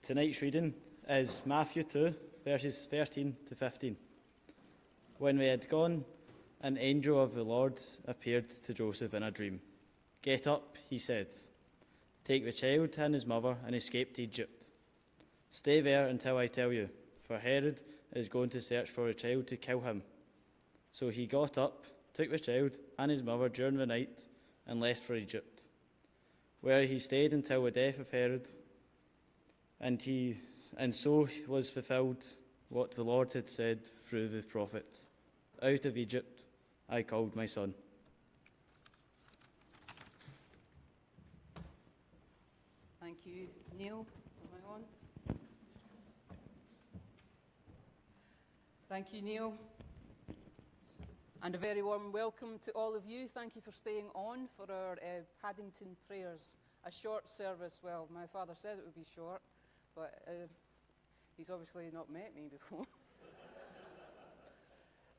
Tonight's reading is Matthew 2, verses 13 to 15. When we had gone, an angel of the Lord appeared to Joseph in a dream. "Get up," he said. "Take the child and his mother and escape to Egypt. Stay there until I tell you, for Herod is going to search for the child to kill him." So he got up, took the child and his mother during the night, and left for Egypt, where he stayed until the death of Herod. And so was fulfilled what the Lord had said through the prophets, "Out of Egypt I called my son." Thank you, Neil. Am I on? Thank you, Neil. And a very warm welcome to all of you. Thank you for staying on for our Paddington prayers. A short service. Well, my father said it would be short, but he's obviously not met me before.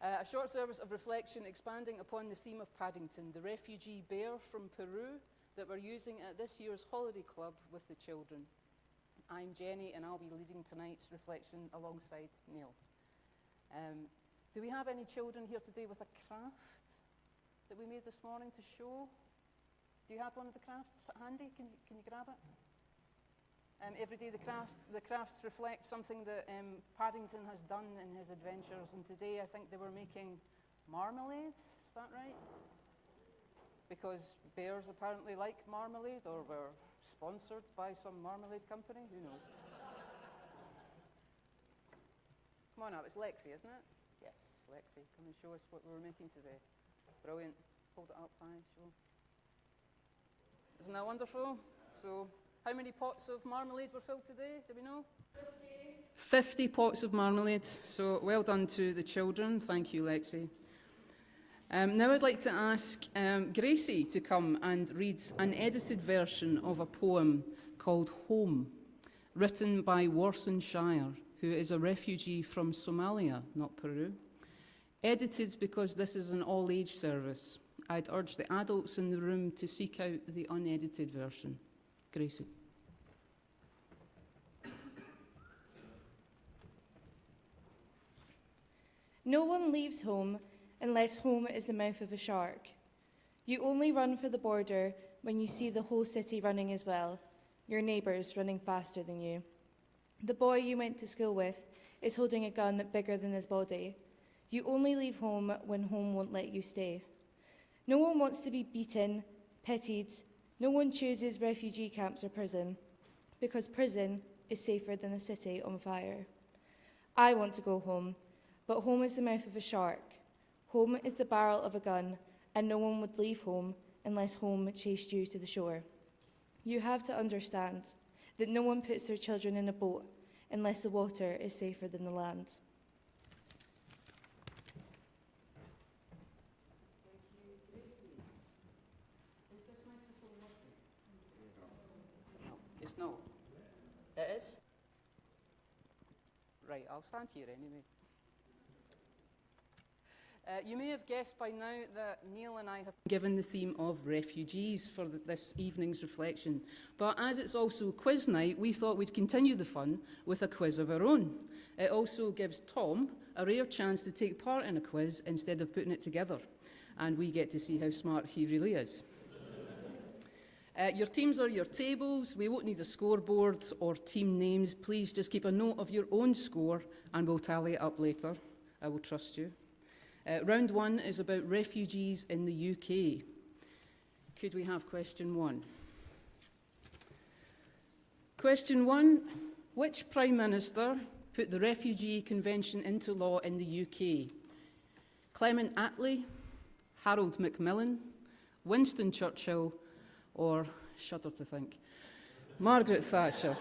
A short service of reflection expanding upon the theme of Paddington, the refugee bear from Peru that we're using at this year's holiday club with the children. I'm Jenny and I'll be leading tonight's reflection alongside Neil. Do we have any children here today with a craft that we made this morning to show? Do you have one of the crafts handy? Can you grab it? Every day the crafts reflect something that Paddington has done in his adventures, and today I think they were making marmalade, is that right? Because bears apparently like marmalade, or were sponsored by some marmalade company, who knows? Come on up, it's Lexi, isn't it? Yes, Lexi, come and show us what we were making today. Brilliant, hold it up high, show. Isn't that wonderful? So, how many pots of marmalade were filled today? Do we know? 50 pots of marmalade. So well done to the children. Thank you, Lexi. Now I'd like to ask Gracie to come and read an edited version of a poem called Home, written by Warson Shire, who is a refugee from Somalia, not Peru. Edited because this is an all-age service. I'd urge the adults in the room to seek out the unedited version. Gracie. No one leaves home unless home is the mouth of a shark. You only run for the border when you see the whole city running as well, your neighbours running faster than you. The boy you went to school with is holding a gun bigger than his body. You only leave home when home won't let you stay. No one wants to be beaten, pitied. No one chooses refugee camps or prison, because prison is safer than a city on fire. I want to go home, but home is the mouth of a shark. Home is the barrel of a gun, and no one would leave home unless home chased you to the shore. You have to understand that no one puts their children in a boat unless the water is safer than the land. It's not. It is? Right, I'll stand here anyway. You may have guessed by now that Neil and I have given the theme of refugees for this evening's reflection. But as it's also quiz night, we thought we'd continue the fun with a quiz of our own. It also gives Tom a rare chance to take part in a quiz instead of putting it together. And we get to see how smart he really is. Your teams are your tables. We won't need a scoreboard or team names. Please just keep a note of your own score and we'll tally it up later. I will trust you. Round one is about refugees in the UK. Could we have question one? Question one, which Prime Minister put the Refugee Convention into law in the UK? Clement Attlee, Harold Macmillan, Winston Churchill, or, shudder to think, Margaret Thatcher?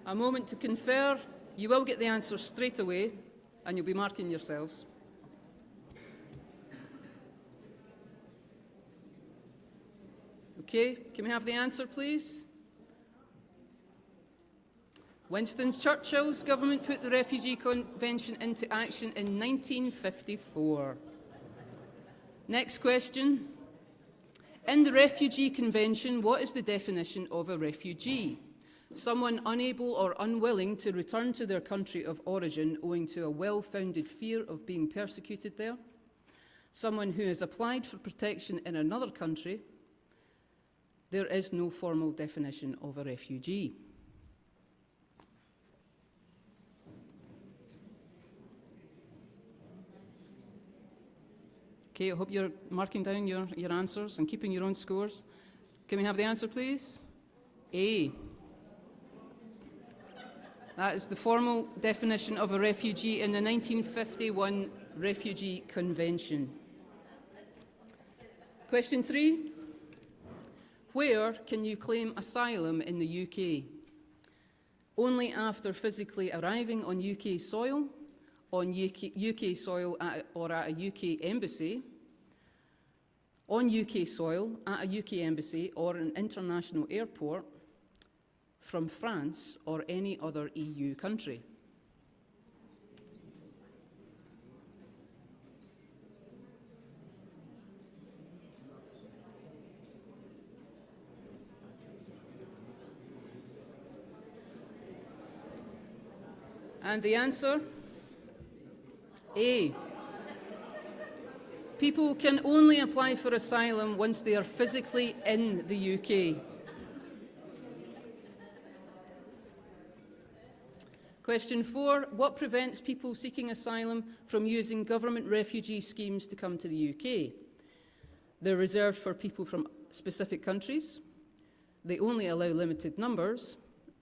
A moment to confer. You will get the answer straight away, and you'll be marking yourselves. Okay, can we have the answer, please? Winston Churchill's government put the Refugee Convention into action in 1954. Next question. In the Refugee Convention, what is the definition of a refugee? Someone unable or unwilling to return to their country of origin owing to a well-founded fear of being persecuted there. Someone who has applied for protection in another country. There is no formal definition of a refugee. Okay, I hope you're marking down your answers and keeping your own scores. Can we have the answer, please? A. That is the formal definition of a refugee in the 1951 Refugee Convention. Question 3. Where can you claim asylum in the UK? Only after physically arriving on UK soil, on UK soil or at a UK embassy, on UK soil, at a UK embassy or an international airport, from France or any other EU country. And the answer? A. People can only apply for asylum once they are physically in the UK. Question 4. What prevents people seeking asylum from using government refugee schemes to come to the UK? They're reserved for people from specific countries. They only allow limited numbers.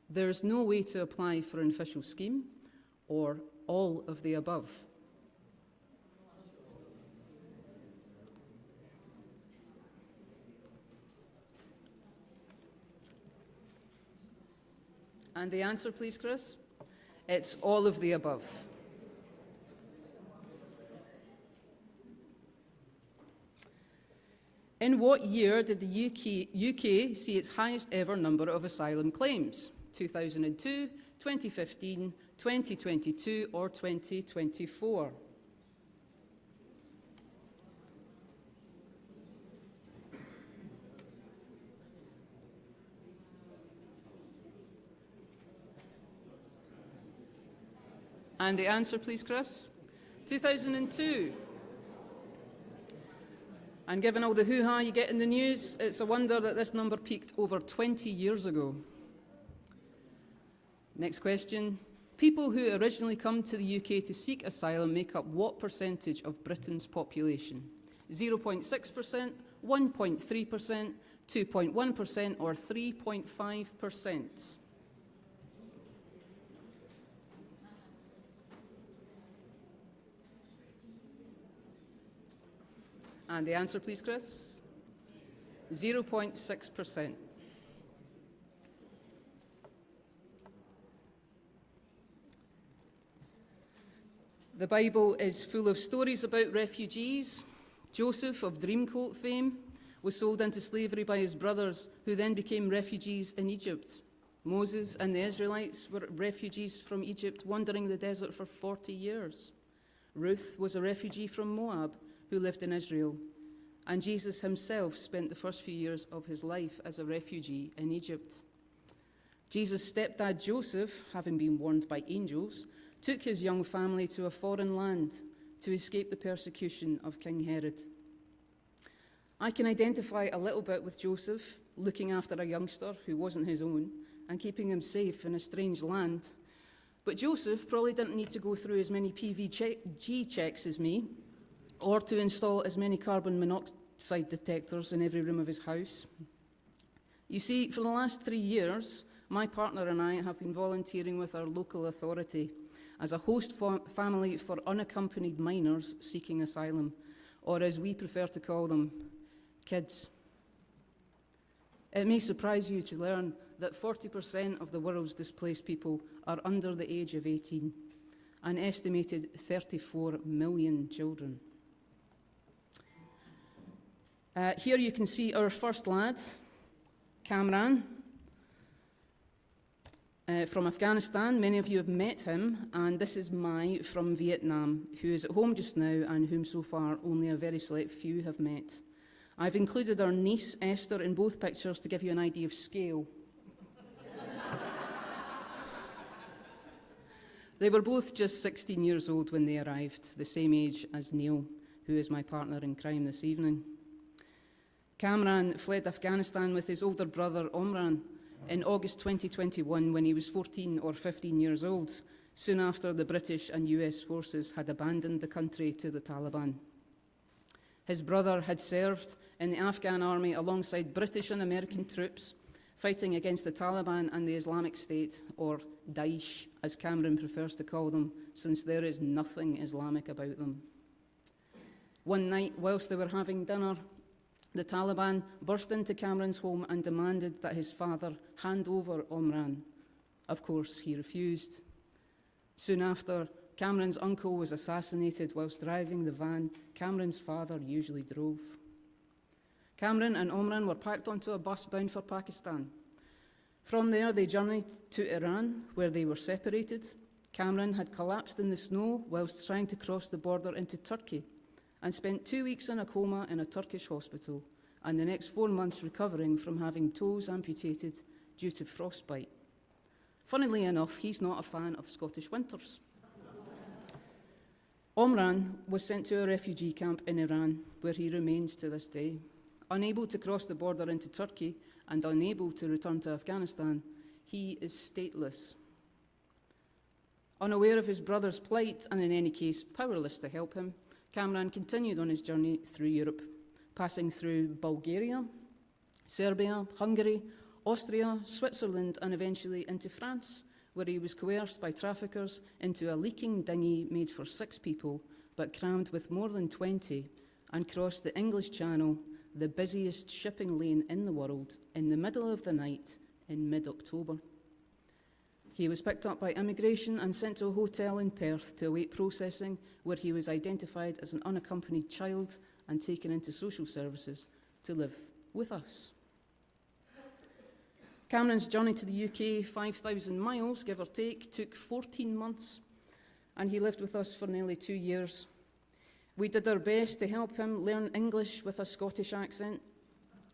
There is no way to apply for an official scheme, or all of the above. And the answer, please, Chris? It's all of the above. In what year did the UK see its highest ever number of asylum claims? 2002, 2015, 2022 or 2024? And the answer, please, Chris? 2002. And given all the hoo-ha you get in the news, it's a wonder that this number peaked over 20 years ago. Next question. People who originally come to the UK to seek asylum make up what percentage of Britain's population? 0.6%, 1.3%, 2.1% or 3.5%? And the answer, please, Chris? 0.6%. The Bible is full of stories about refugees. Joseph, of Dreamcoat fame, was sold into slavery by his brothers, who then became refugees in Egypt. Moses and the Israelites were refugees from Egypt, wandering the desert for 40 years. Ruth was a refugee from Moab, who lived in Israel. And Jesus himself spent the first few years of his life as a refugee in Egypt. Jesus' stepdad Joseph, having been warned by angels, took his young family to a foreign land to escape the persecution of King Herod. I can identify a little bit with Joseph, looking after a youngster who wasn't his own and keeping him safe in a strange land. But Joseph probably didn't need to go through as many PVG checks as me, or to install as many carbon monoxide detectors in every room of his house. You see, for the last 3 years, my partner and I have been volunteering with our local authority as a host family for unaccompanied minors seeking asylum, or as we prefer to call them, kids. It may surprise you to learn that 40% of the world's displaced people are under the age of 18, an estimated 34 million children. Here you can see our first lad, Kamran, from Afghanistan. Many of you have met him, and this is Mai from Vietnam, who is at home just now and whom so far only a very select few have met. I've included our niece, Esther, in both pictures to give you an idea of scale. They were both just 16 years old when they arrived, the same age as Neil, who is my partner in crime this evening. Kamran fled Afghanistan with his older brother, Omran, in August 2021 when he was 14 or 15 years old, soon after the British and US forces had abandoned the country to the Taliban. His brother had served in the Afghan army alongside British and American troops, fighting against the Taliban and the Islamic State, or Daesh, as Cameron prefers to call them, since there is nothing Islamic about them. One night, whilst they were having dinner, the Taliban burst into Cameron's home and demanded that his father hand over Omran. Of course, he refused. Soon after, Cameron's uncle was assassinated whilst driving the van Cameron's father usually drove. Cameron and Omran were packed onto a bus bound for Pakistan. From there, they journeyed to Iran, where they were separated. Cameron had collapsed in the snow whilst trying to cross the border into Turkey and spent 2 weeks in a coma in a Turkish hospital and the next 4 months recovering from having toes amputated due to frostbite. Funnily enough, he's not a fan of Scottish winters. Omran was sent to a refugee camp in Iran, where he remains to this day. Unable to cross the border into Turkey and unable to return to Afghanistan, he is stateless. Unaware of his brother's plight and in any case powerless to help him, Cameron continued on his journey through Europe, passing through Bulgaria, Serbia, Hungary, Austria, Switzerland and eventually into France, where he was coerced by traffickers into a leaking dinghy made for 6 people but crammed with more than 20 and crossed the English Channel, the busiest shipping lane in the world, in the middle of the night in mid-October. He was picked up by immigration and sent to a hotel in Perth to await processing, where he was identified as an unaccompanied child and taken into social services to live with us. Cameron's journey to the UK, 5,000 miles, give or take, took 14 months, and he lived with us for nearly 2 years. We did our best to help him learn English with a Scottish accent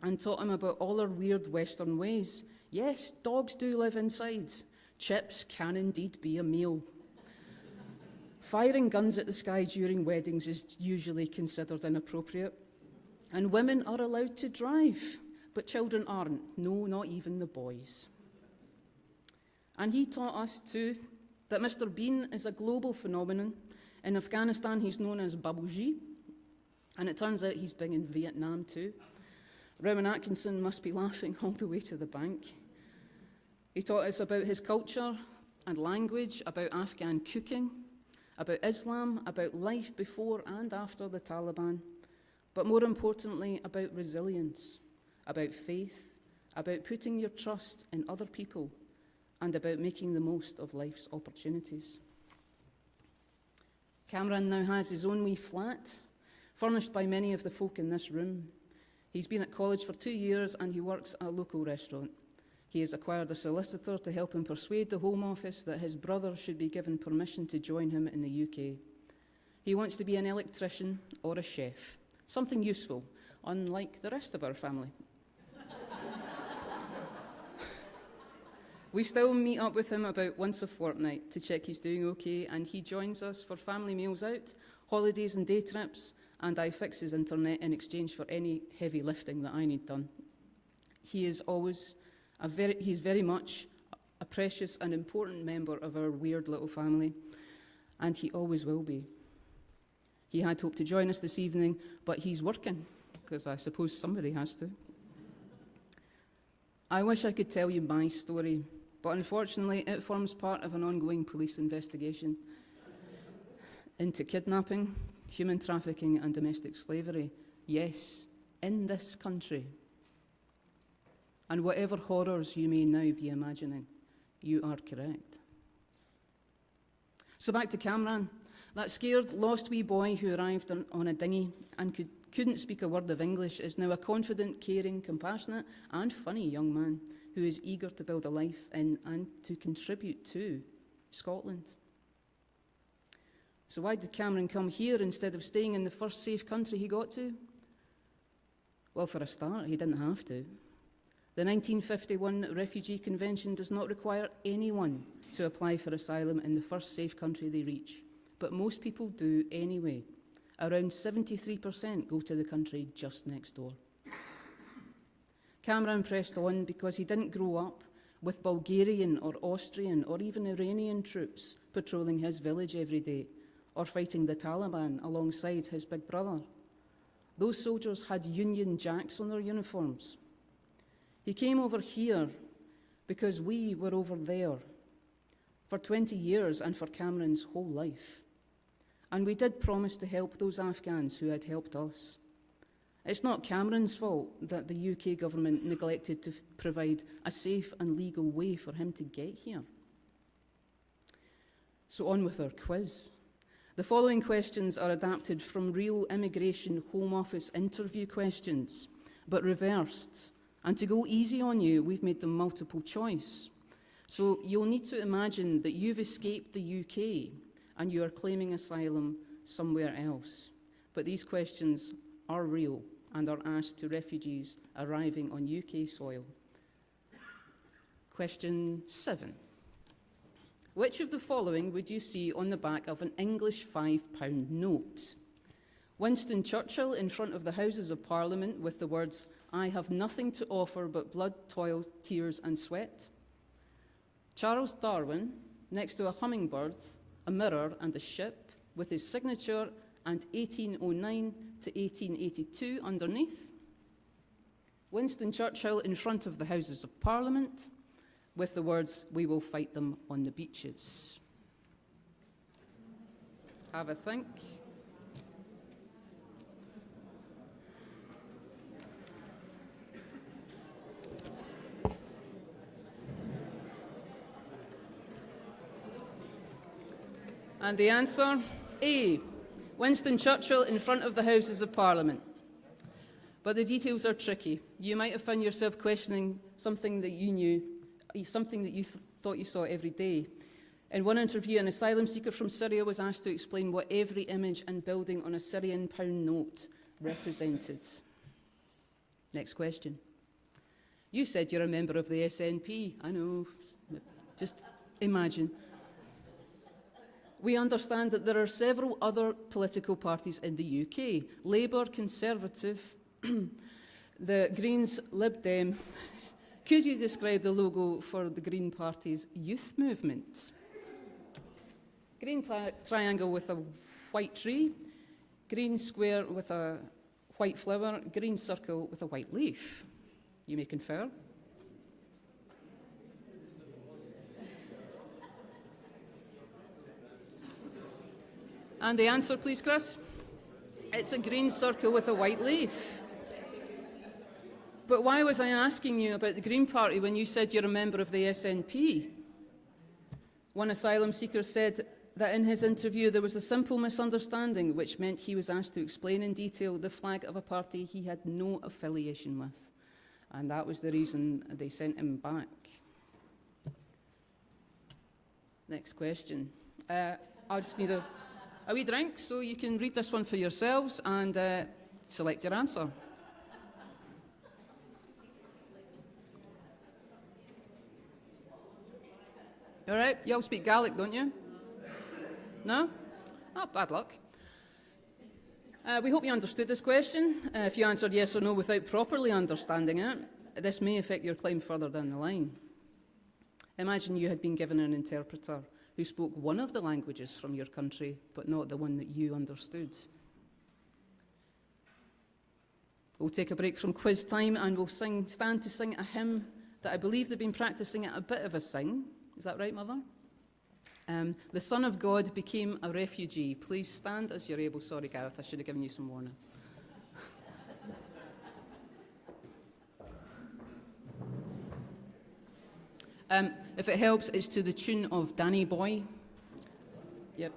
and taught him about all our weird Western ways. Yes, dogs do live inside. Chips can indeed be a meal. Firing guns at the sky during weddings is usually considered inappropriate. And women are allowed to drive, but children aren't. No, not even the boys. And he taught us too that Mr. Bean is a global phenomenon. In Afghanistan, he's known as Babuji, and it turns out he's big in Vietnam too. Rowan Atkinson must be laughing all the way to the bank. He taught us about his culture and language, about Afghan cooking, about Islam, about life before and after the Taliban, but more importantly, about resilience, about faith, about putting your trust in other people, and about making the most of life's opportunities. Cameron now has his own wee flat, furnished by many of the folk in this room. He's been at college for 2 years and he works at a local restaurant. He has acquired a solicitor to help him persuade the Home Office that his brother should be given permission to join him in the UK. He wants to be an electrician or a chef, something useful, unlike the rest of our family. We still meet up with him about once a fortnight to check he's doing okay, and he joins us for family meals out, holidays and day trips, and I fix his internet in exchange for any heavy lifting that I need done. He's very much a precious and important member of our weird little family, and he always will be. He had hoped to join us this evening, but he's working, because I suppose somebody has to. I wish I could tell you my story, but unfortunately it forms part of an ongoing police investigation into kidnapping, human trafficking and domestic slavery. Yes, in this country. And whatever horrors you may now be imagining, you are correct. So back to Cameron, that scared, lost wee boy who arrived on a dinghy and couldn't speak a word of English is now a confident, caring, compassionate and funny young man who is eager to build a life in and to contribute to Scotland. So why did Cameron come here instead of staying in the first safe country he got to? Well, for a start, he didn't have to. The 1951 Refugee Convention does not require anyone to apply for asylum in the first safe country they reach, but most people do anyway. Around 73% go to the country just next door. Cameron pressed on because he didn't grow up with Bulgarian or Austrian or even Iranian troops patrolling his village every day or fighting the Taliban alongside his big brother. Those soldiers had Union Jacks on their uniforms. He came over here because we were over there for 20 years and for Cameron's whole life. And we did promise to help those Afghans who had helped us. It's not Cameron's fault that the UK government neglected to provide a safe and legal way for him to get here. So on with our quiz. The following questions are adapted from real Immigration Home Office interview questions, but reversed. And to go easy on you, we've made them multiple choice. So you'll need to imagine that you've escaped the UK and you are claiming asylum somewhere else. But these questions are real and are asked to refugees arriving on UK soil. Question 7. Which of the following would you see on the back of an English £5 note? Winston Churchill in front of the Houses of Parliament with the words, "I have nothing to offer but blood, toil, tears and sweat." Charles Darwin next to a hummingbird, a mirror and a ship with his signature and 1809 to 1882 underneath. Winston Churchill in front of the Houses of Parliament with the words, "We will fight them on the beaches." Have a think. And the answer, A, Winston Churchill in front of the Houses of Parliament. But the details are tricky. You might have found yourself questioning something that you knew, something that you thought you saw every day. In one interview, an asylum seeker from Syria was asked to explain what every image and building on a Syrian pound note represented. Next question. You said you're a member of the SNP. I know, just imagine. We understand that there are several other political parties in the UK. Labour, Conservative, the Greens, Lib Dem. Could you describe the logo for the Green Party's youth movement? Green triangle with a white tree, green square with a white flower, green circle with a white leaf. You may confer. And the answer, please, Chris? It's a green circle with a white leaf. But why was I asking you about the Green Party when you said you're a member of the SNP? One asylum seeker said that in his interview there was a simple misunderstanding, which meant he was asked to explain in detail the flag of a party he had no affiliation with. And that was the reason they sent him back. Next question. I just need a wee drink, so you can read this one for yourselves and select your answer. All right, you all speak Gaelic, don't you? No? Oh, bad luck. We hope you understood this question. If you answered yes or no without properly understanding it, this may affect your claim further down the line. Imagine you had been given an interpreter who spoke one of the languages from your country, but not the one that you understood. We'll take a break from quiz time and we'll stand to sing a hymn that I believe they've been practicing at a bit of a sing. Is that right, Mother? The Son of God became a refugee. Please stand as you're able. Sorry, Gareth, I should have given you some warning. If it helps, it's to the tune of Danny Boy. Yep.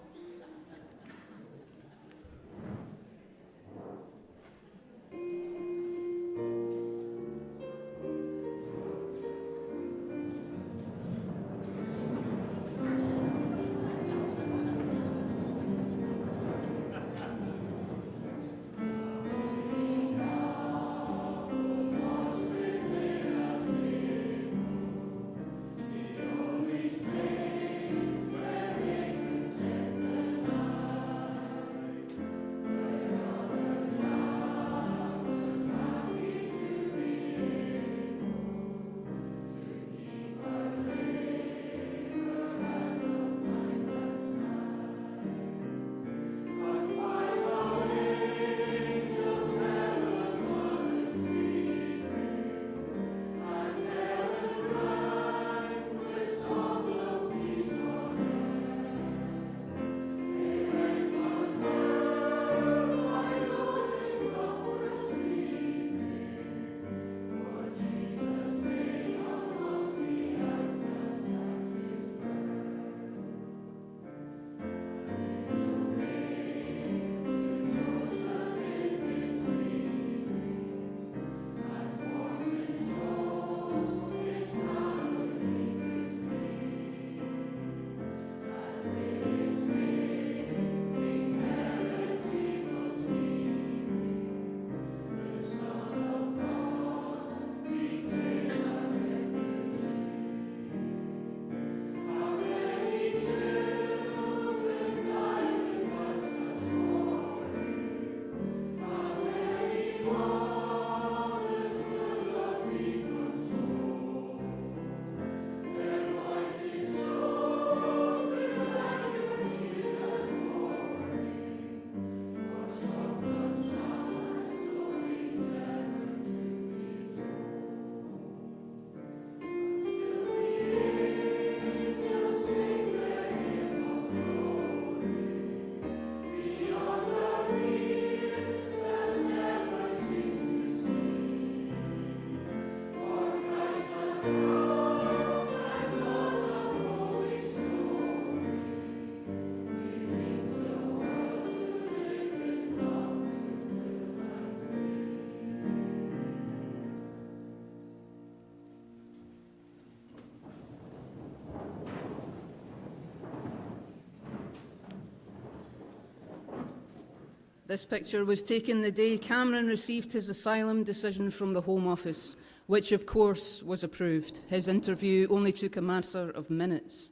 This picture was taken the day Cameron received his asylum decision from the Home Office, which of course was approved. His interview only took a matter of minutes.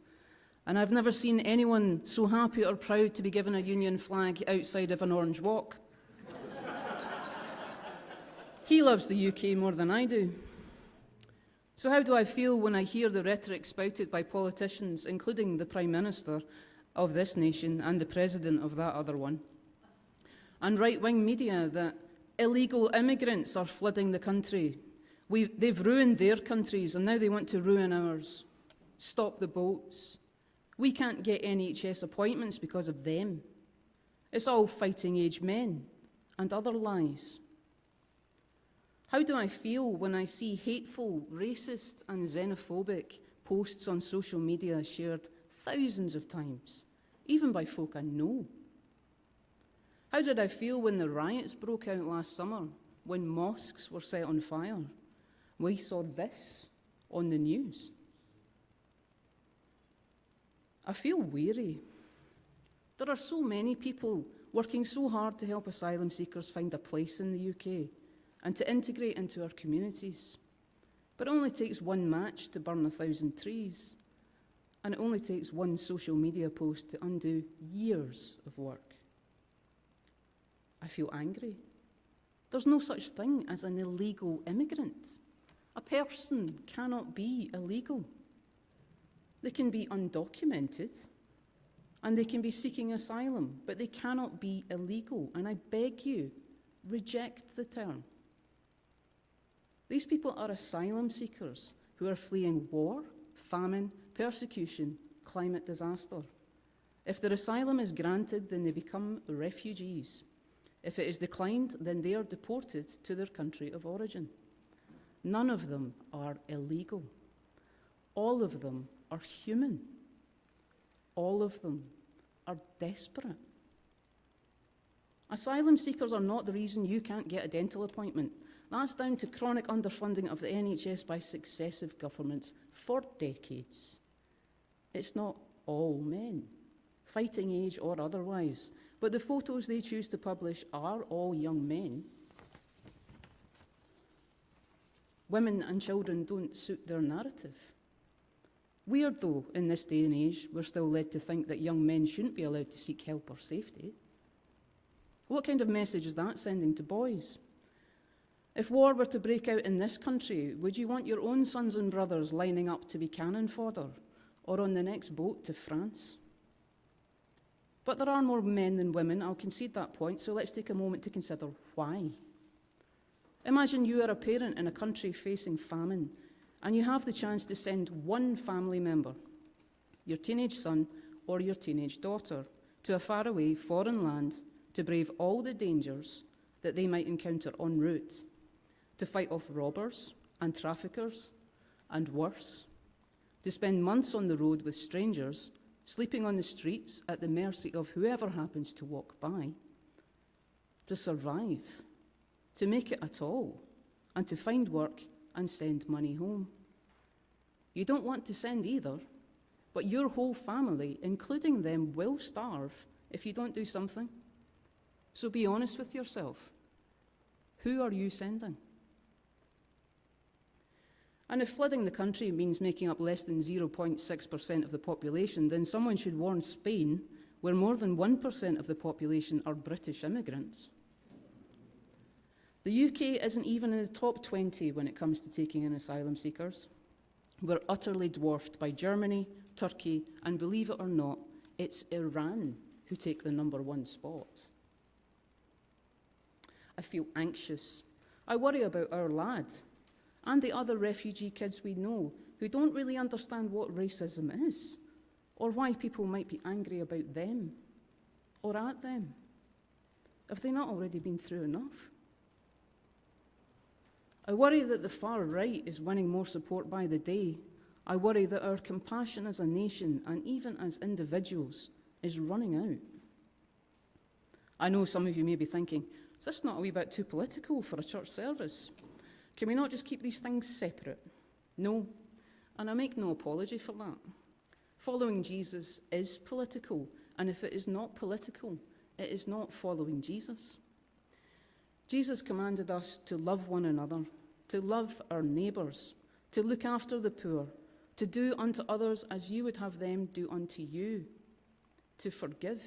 And I've never seen anyone so happy or proud to be given a Union flag outside of an Orange Walk. He loves the UK more than I do. So how do I feel when I hear the rhetoric spouted by politicians, including the Prime Minister of this nation and the President of that other one, and right-wing media, that illegal immigrants are flooding the country? They've ruined their countries and now they want to ruin ours. Stop the boats. We can't get NHS appointments because of them. It's all fighting-age men and other lies. How do I feel when I see hateful, racist and xenophobic posts on social media shared thousands of times, even by folk I know? How did I feel when the riots broke out last summer, when mosques were set on fire? We saw this on the news. I feel weary. There are so many people working so hard to help asylum seekers find a place in the UK and to integrate into our communities. But it only takes one match to burn 1,000 trees, and it only takes one social media post to undo years of work. I feel angry. There's no such thing as an illegal immigrant. A person cannot be illegal. They can be undocumented and they can be seeking asylum, but they cannot be illegal. And I beg you, reject the term. These people are asylum seekers who are fleeing war, famine, persecution, climate disaster. If their asylum is granted, then they become refugees. If it is declined, then they are deported to their country of origin. None of them are illegal. All of them are human. All of them are desperate. Asylum seekers are not the reason you can't get a dental appointment. That's down to chronic underfunding of the NHS by successive governments for decades. It's not all men, fighting age or otherwise, but the photos they choose to publish are all young men. Women and children don't suit their narrative. Weird though, in this day and age, we're still led to think that young men shouldn't be allowed to seek help or safety. What kind of message is that sending to boys? If war were to break out in this country, would you want your own sons and brothers lining up to be cannon fodder or on the next boat to France? But there are more men than women, I'll concede that point, so let's take a moment to consider why. Imagine you are a parent in a country facing famine, and you have the chance to send one family member, your teenage son or your teenage daughter, to a faraway foreign land to brave all the dangers that they might encounter en route, to fight off robbers and traffickers, and worse, to spend months on the road with strangers, sleeping on the streets at the mercy of whoever happens to walk by, to survive, to make it at all, and to find work and send money home. You don't want to send either, but your whole family, including them, will starve if you don't do something. So be honest with yourself. Who are you sending? And if flooding the country means making up less than 0.6% of the population, then someone should warn Spain, where more than 1% of the population are British immigrants. The UK isn't even in the top 20 when it comes to taking in asylum seekers. We're utterly dwarfed by Germany, Turkey, and believe it or not, it's Iran who take the #1 spot. I feel anxious. I worry about our lad and the other refugee kids we know who don't really understand what racism is or why people might be angry about them or at them. Have they not already been through enough? I worry that the far right is winning more support by the day. I worry that our compassion as a nation and even as individuals is running out. I know some of you may be thinking, is this not a wee bit too political for a church service? Can we not just keep these things separate? No, and I make no apology for that. Following Jesus is political, and if it is not political, It is not following Jesus. Jesus commanded us to love one another, to love our neighbours, to look after the poor, to do unto others as you would have them do unto you, to forgive,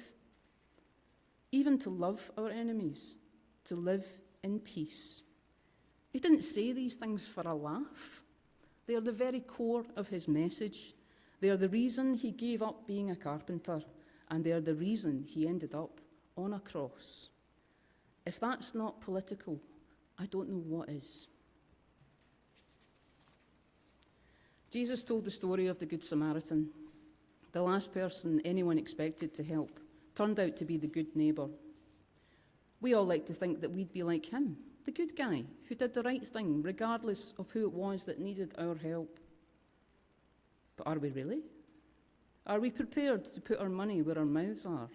even to love our enemies, to live in peace. He didn't say these things for a laugh. They are the very core of his message. They are the reason he gave up being a carpenter, and they are the reason he ended up on a cross. If that's not political, I don't know what is. Jesus told the story of the Good Samaritan. The last person anyone expected to help turned out to be the good neighbour. We all like to think that we'd be like him, the good guy who did the right thing regardless of who it was that needed our help. But are we really? Are we prepared to put our money where our mouths are?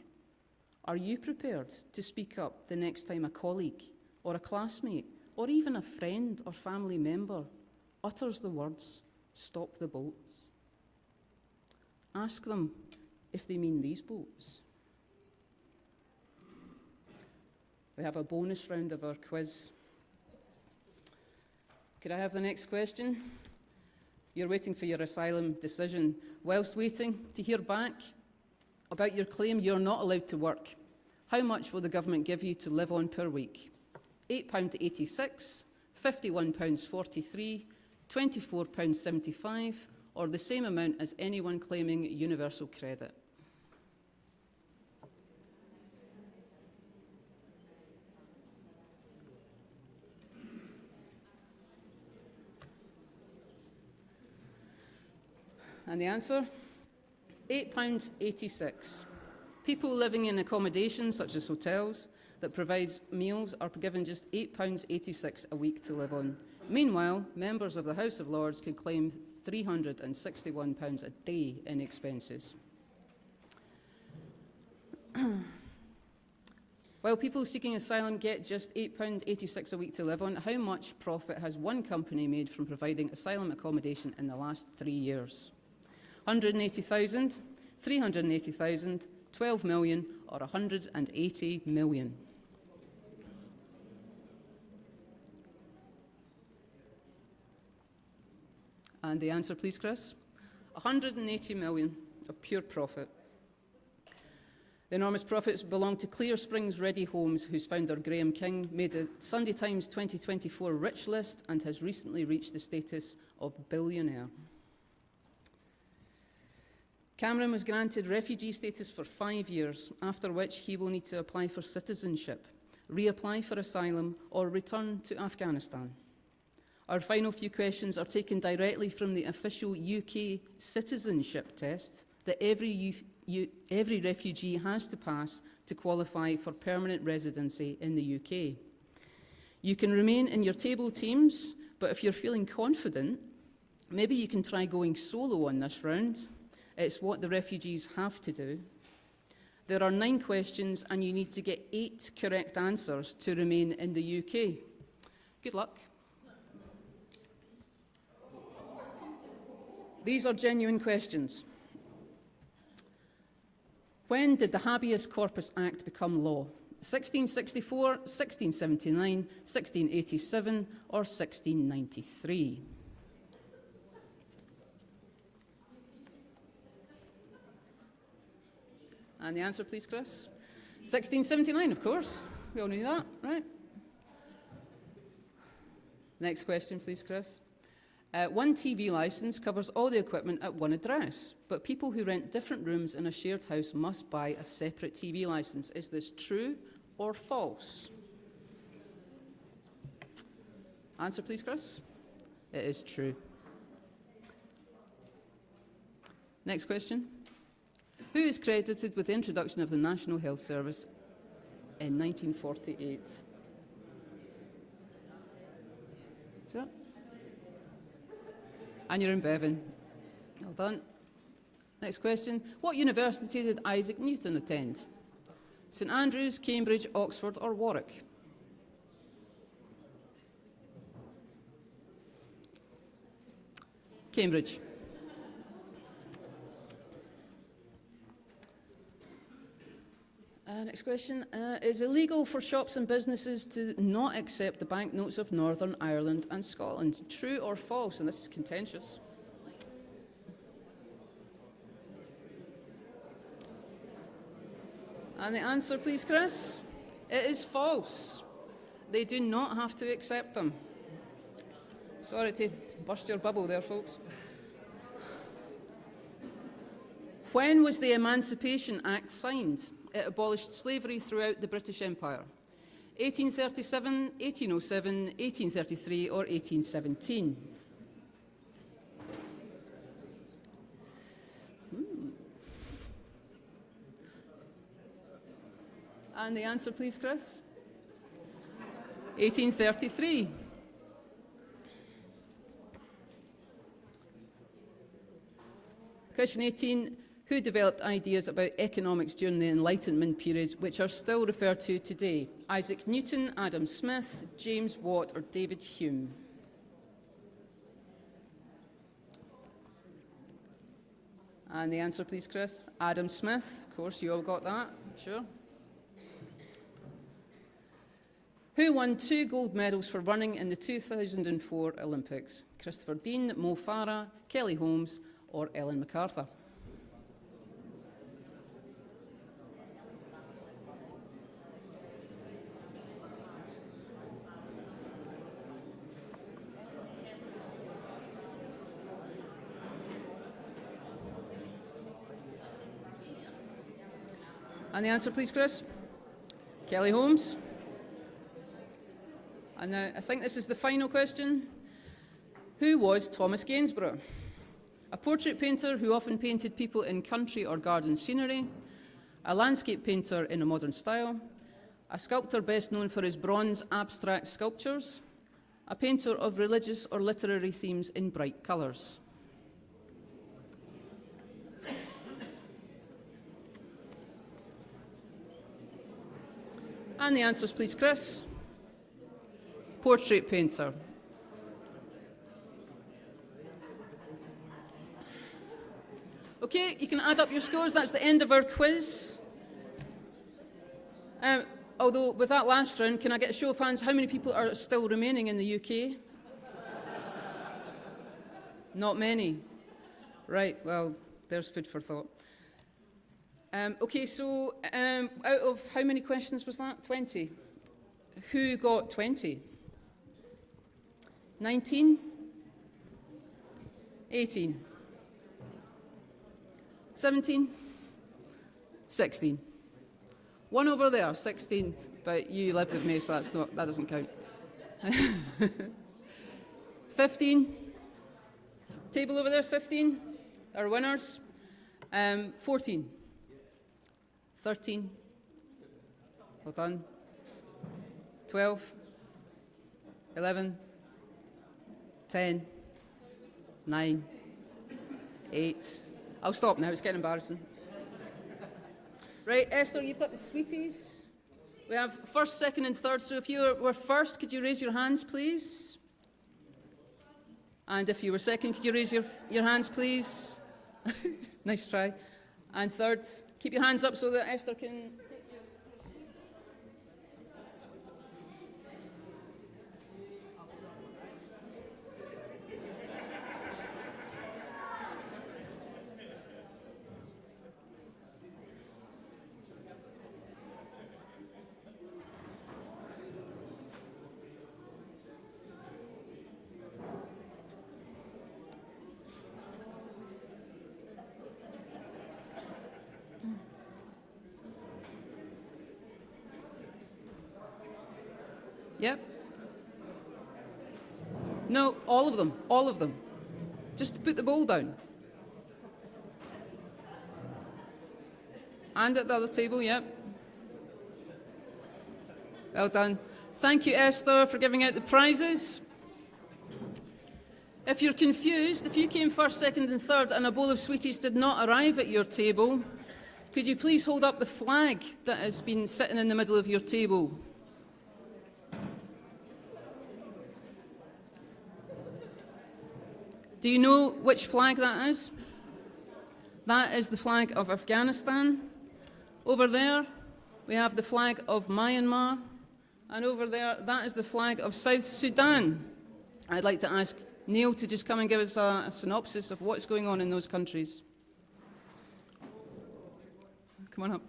Are you prepared to speak up the next time a colleague or a classmate or even a friend or family member utters the words, "Stop the boats"? Ask them if they mean these boats. We have a bonus round of our quiz. Could I have the next question? You're waiting for your asylum decision. Whilst waiting to hear back about your claim you're not allowed to work, how much will the government give you to live on per week? £8.86, £51.43, £24.75, or the same amount as anyone claiming universal credit? And the answer? £8.86. People living in accommodation, such as hotels, that provides meals are given just £8.86 a week to live on. Meanwhile, members of the House of Lords could claim £361 a day in expenses. While people seeking asylum get just £8.86 a week to live on, how much profit has one company made from providing asylum accommodation in the last 3 years? 180,000, 380,000, 12 million, or 180 million? And the answer, please, Chris? 180 million of pure profit. The enormous profits belong to Clear Springs Ready Homes, whose founder, Graham King, made the Sunday Times 2024 Rich List and has recently reached the status of billionaire. Cameron was granted refugee status for 5 years, after which he will need to apply for citizenship, reapply for asylum, or return to Afghanistan. Our final few questions are taken directly from the official UK citizenship test that every refugee has to pass to qualify for permanent residency in the UK. You can remain in your table teams, but if you're feeling confident, maybe you can try going solo on this round. It's what the refugees have to do. There are 9 questions and you need to get 8 correct answers to remain in the UK. Good luck. These are genuine questions. When did the Habeas Corpus Act become law? 1664, 1679, 1687, or 1693? And the answer, please, Chris? 1679, of course. We all knew that, right? Next question, please, Chris. One TV licence covers all the equipment at one address, but people who rent different rooms in a shared house must buy a separate TV licence. Is this true or false? Answer, please, Chris? It is true. Next question. Who is credited with the introduction of the National Health Service in 1948? Is that? And you're in Bevan. Well done. Next question. What university did Isaac Newton attend? St Andrews, Cambridge, Oxford, or Warwick? Cambridge. Next question. Is it illegal for shops and businesses to not accept the banknotes of Northern Ireland and Scotland? True or false? And this is contentious. And the answer, please, Chris? It is false. They do not have to accept them. Sorry to burst your bubble there, folks. When was the Emancipation Act signed? It abolished slavery throughout the British Empire. 1837, 1807, 1833 or 1817? And the answer, please, Chris? 1833. Question 18. Who developed ideas about economics during the Enlightenment period, which are still referred to today? Isaac Newton, Adam Smith, James Watt, or David Hume? And the answer, please, Chris? Adam Smith. Of course, you all got that, sure. Who won 2 gold medals for running in the 2004 Olympics? Christopher Dean, Mo Farah, Kelly Holmes, or Ellen MacArthur? And the answer, please, Chris? Kelly Holmes. And now, I think this is the final question. Who was Thomas Gainsborough? A portrait painter who often painted people in country or garden scenery, a landscape painter in a modern style, a sculptor best known for his bronze abstract sculptures, a painter of religious or literary themes in bright colours. And the answers, please, Chris. Portrait painter. Okay, you can add up your scores. That's the end of our quiz. Although, with that last round, can I get a show of hands? How many people are still remaining in the UK? Not many. Right, well, there's food for thought. Okay, so out of how many questions was that? 20. Who got 20? 19? 18? 17? 16? One over there, 16, but you live with me, so that doesn't count. 15? Table over there, 15? Our winners. 14? 13? Well done. 12? 11? 10? 9? 8? I'll stop now, it's getting embarrassing. Right, Esther, you've got the sweeties. We have first, second and third, so if you were first, could you raise your hands, please? And if you were second, could you raise your hands, please? Nice try. And third, keep your hands up so that Esther can take your... Yep. No, all of them, all of them. Just put the bowl down. And at the other table, yep. Well done. Thank you, Esther, for giving out the prizes. If you're confused, if you came first, second and third and a bowl of sweeties did not arrive at your table, could you please hold up the flag that has been sitting in the middle of your table? Do you know which flag that is? That is the flag of Afghanistan. Over there, we have the flag of Myanmar, and over there, that is the flag of South Sudan. I'd like to ask Neil to just come and give us a synopsis of what's going on in those countries. Come on up.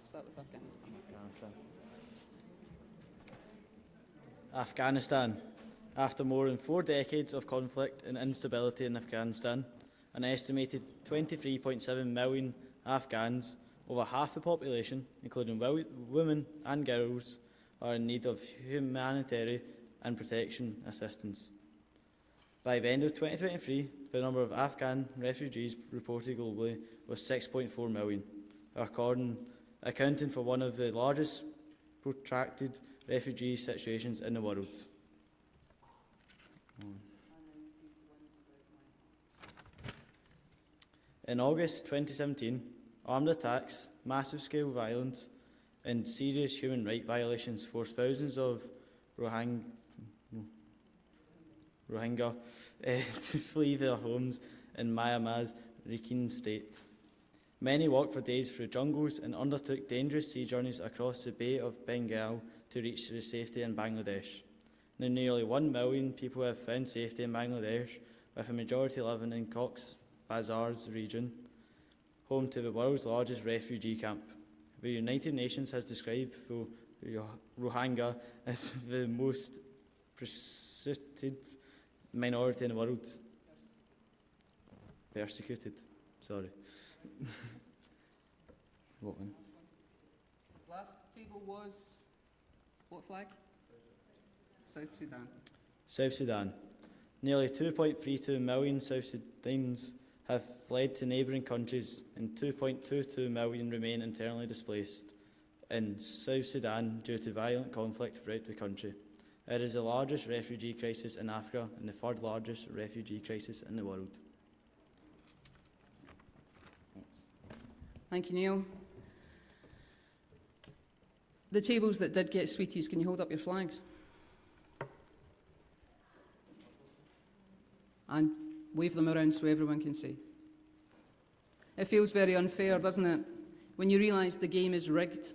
Start with Afghanistan. Afghanistan. After more than 4 decades of conflict and instability in Afghanistan, an estimated 23.7 million Afghans, over half the population, including women and girls, are in need of humanitarian and protection assistance. By the end of 2023, the number of Afghan refugees reported globally was 6.4 million, accounting for one of the largest protracted refugee situations in the world. In August 2017, armed attacks, massive-scale violence, and serious human rights violations forced thousands of Rohingya to flee their homes in Myanmar's Rakhine state. Many walked for days through jungles and undertook dangerous sea journeys across the Bay of Bengal to reach their safety in Bangladesh. Now, nearly 1 million people have found safety in Bangladesh, with a majority living in Cox's Bazar's region, home to the world's largest refugee camp. The United Nations has described the Rohingya as the most persecuted minority in the world. Persecuted, sorry. What one? Last table was what flag? South Sudan. South Sudan. Nearly 2.32 million South Sudanese have fled to neighbouring countries, and 2.22 million remain internally displaced in South Sudan due to violent conflict throughout the country. It is the largest refugee crisis in Africa and the third largest refugee crisis in the world. Thank you, Neil. The tables that did get sweeties, can you hold up your flags? And wave them around so everyone can see. It feels very unfair, doesn't it, when you realise the game is rigged,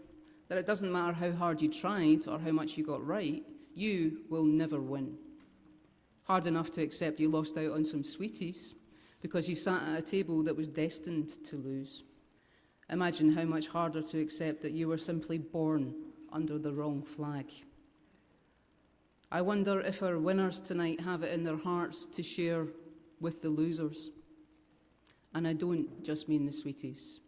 that it doesn't matter how hard you tried or how much you got right, you will never win. Hard enough to accept you lost out on some sweeties because you sat at a table that was destined to lose. Imagine how much harder to accept that you were simply born under the wrong flag. I wonder if our winners tonight have it in their hearts to share with the losers. And I don't just mean the sweeties.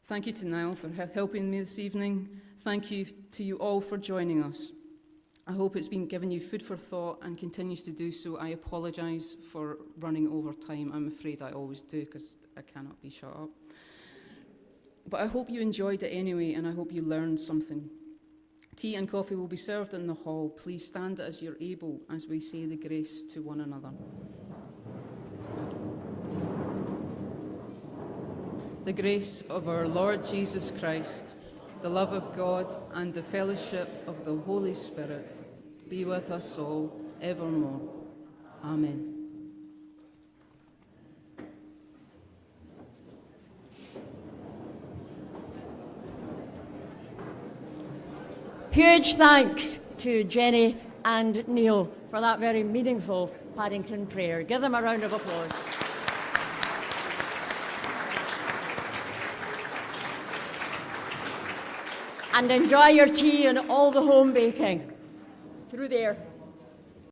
Thank you to Niall for helping me this evening. Thank you to you all for joining us. I hope it's been giving you food for thought and continues to do so. I apologise for running over time. I'm afraid I always do because I cannot be shut up. But I hope you enjoyed it anyway, and I hope you learned something. Tea and coffee will be served in the hall. Please stand as you're able as we say the grace to one another. The grace of our Lord Jesus Christ, the love of God, and the fellowship of the Holy Spirit be with us all evermore. Amen. Huge thanks to Jenny and Neil for that very meaningful Paddington prayer. Give them a round of applause. And enjoy your tea and all the home baking through there.